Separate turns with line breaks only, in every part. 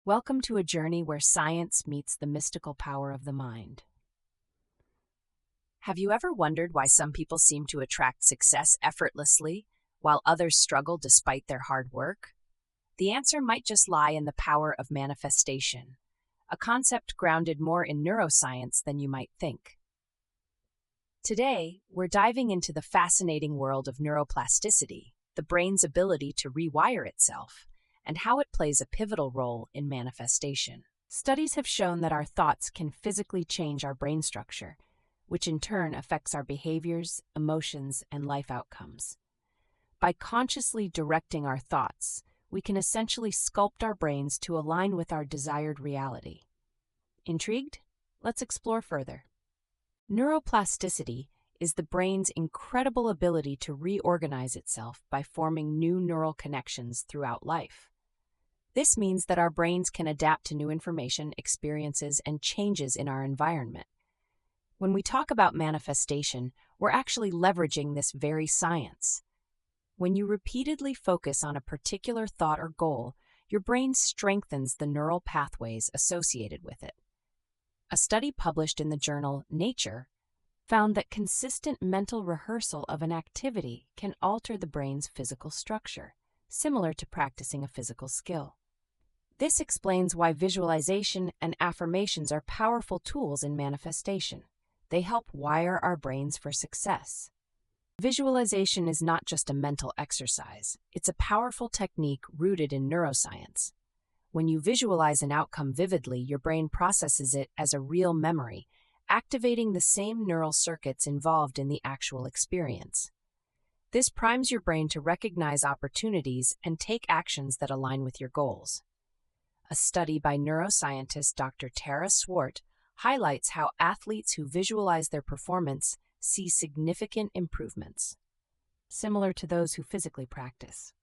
Welcome to a journey where science meets the mystical power of the mind. Have you ever wondered why some people seem to attract success effortlessly, while others struggle despite their hard work? The answer might just lie in the power of manifestation, a concept grounded more in neuroscience than you might think. Today, we're diving into the fascinating world of neuroplasticity, the brain's ability to rewire itself, and how it plays a pivotal role in manifestation. Studies have shown that our thoughts can physically change our brain structure, which in turn affects our behaviors, emotions, and life outcomes. By consciously directing our thoughts, we can essentially sculpt our brains to align with our desired reality. Intrigued? Let's explore further. Neuroplasticity is the brain's incredible ability to reorganize itself by forming new neural connections throughout life. This means that our brains can adapt to new information, experiences, and changes in our environment. When we talk about manifestation, we're actually leveraging this very science. When you repeatedly focus on a particular thought or goal, your brain strengthens the neural pathways associated with it. A study published in the journal Nature found that consistent mental rehearsal of an activity can alter the brain's physical structure, similar to practicing a physical skill. This explains why visualization and affirmations are powerful tools in manifestation. They help wire our brains for success. Visualization is not just a mental exercise, it's a powerful technique rooted in neuroscience. When you visualize an outcome vividly, your brain processes it as a real memory, activating the same neural circuits involved in the actual experience. This primes your brain to recognize opportunities and take actions that align with your goals. A study by neuroscientist Dr. Tara Swart highlights how athletes who visualize their performance see significant improvements, similar to those who physically practice.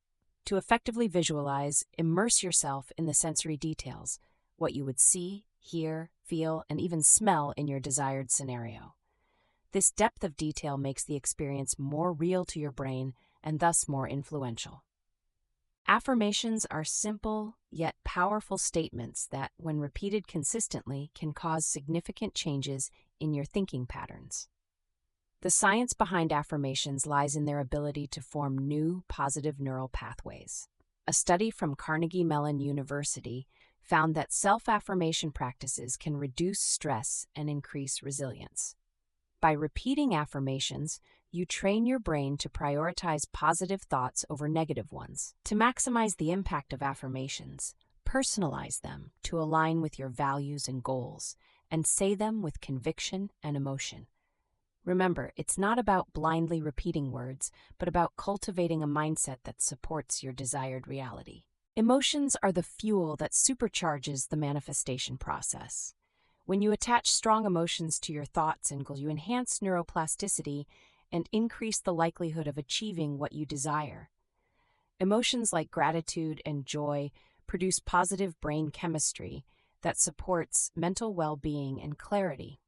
To effectively visualize, immerse yourself in the sensory details, what you would see, hear, feel, and even smell in your desired scenario. This depth of detail makes the experience more real to your brain and thus more influential. Affirmations are simple yet powerful statements that, when repeated consistently, can cause significant changes in your thinking patterns. The science behind affirmations lies in their ability to form new, positive neural pathways. A study from Carnegie Mellon University found that self-affirmation practices can reduce stress and increase resilience. By repeating affirmations, you train your brain to prioritize positive thoughts over negative ones. To maximize the impact of affirmations, personalize them to align with your values and goals, and say them with conviction and emotion. Remember, it's not about blindly repeating words, but about cultivating a mindset that supports your desired reality. Emotions are the fuel that supercharges the manifestation process. When you attach strong emotions to your thoughts and goals, you enhance neuroplasticity and increase the likelihood of achieving what you desire. Emotions like gratitude and joy produce positive brain chemistry that supports mental well-being and clarity.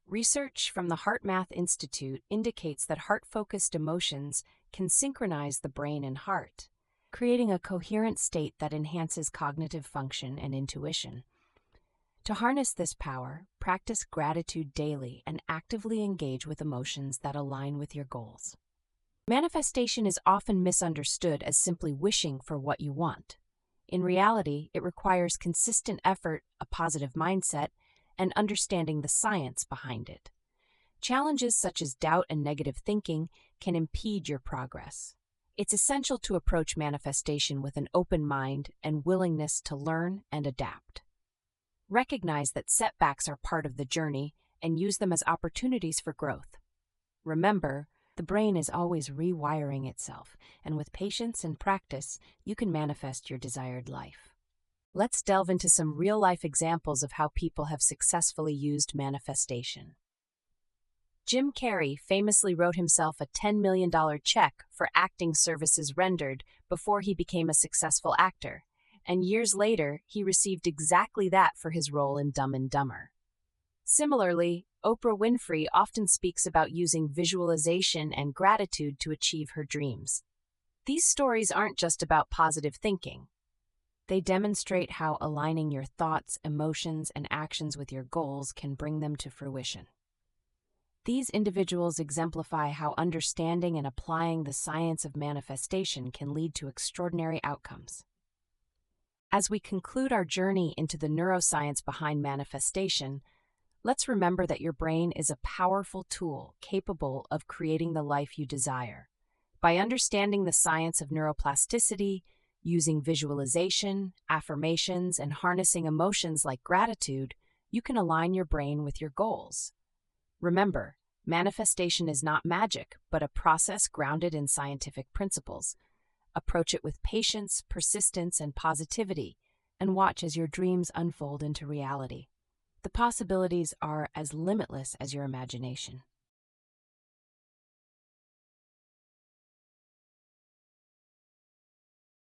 Research from the HeartMath Institute indicates that heart-focused emotions can synchronize the brain and heart, creating a coherent state that enhances cognitive function and intuition. To harness this power, practice gratitude daily and actively engage with emotions that align with your goals. Manifestation is often misunderstood as simply wishing for what you want. In reality, it requires consistent effort, a positive mindset, and understanding the science behind it. Challenges such as doubt and negative thinking can impede your progress. It's essential to approach manifestation with an open mind and willingness to learn and adapt. Recognize that setbacks are part of the journey and use them as opportunities for growth. Remember, the brain is always rewiring itself, and with patience and practice, you can manifest your desired life. Let's delve into some real-life examples of how people have successfully used manifestation. Jim Carrey famously wrote himself a $10 million check for acting services rendered before he became a successful actor, and years later, he received exactly that for his role in Dumb and Dumber. Similarly, Oprah Winfrey often speaks about using visualization and gratitude to achieve her dreams. These stories aren't just about positive thinking. They demonstrate how aligning your thoughts, emotions, and actions with your goals can bring them to fruition. These individuals exemplify how understanding and applying the science of manifestation can lead to extraordinary outcomes. As we conclude our journey into the neuroscience behind manifestation, let's remember that your brain is a powerful tool capable of creating the life you desire. By understanding the science of neuroplasticity, using visualization, affirmations, and harnessing emotions like gratitude, you can align your brain with your goals. Remember, manifestation is not magic, but a process grounded in scientific principles. Approach it with patience, persistence, and positivity, and watch as your dreams unfold into reality. The possibilities are as limitless as your imagination.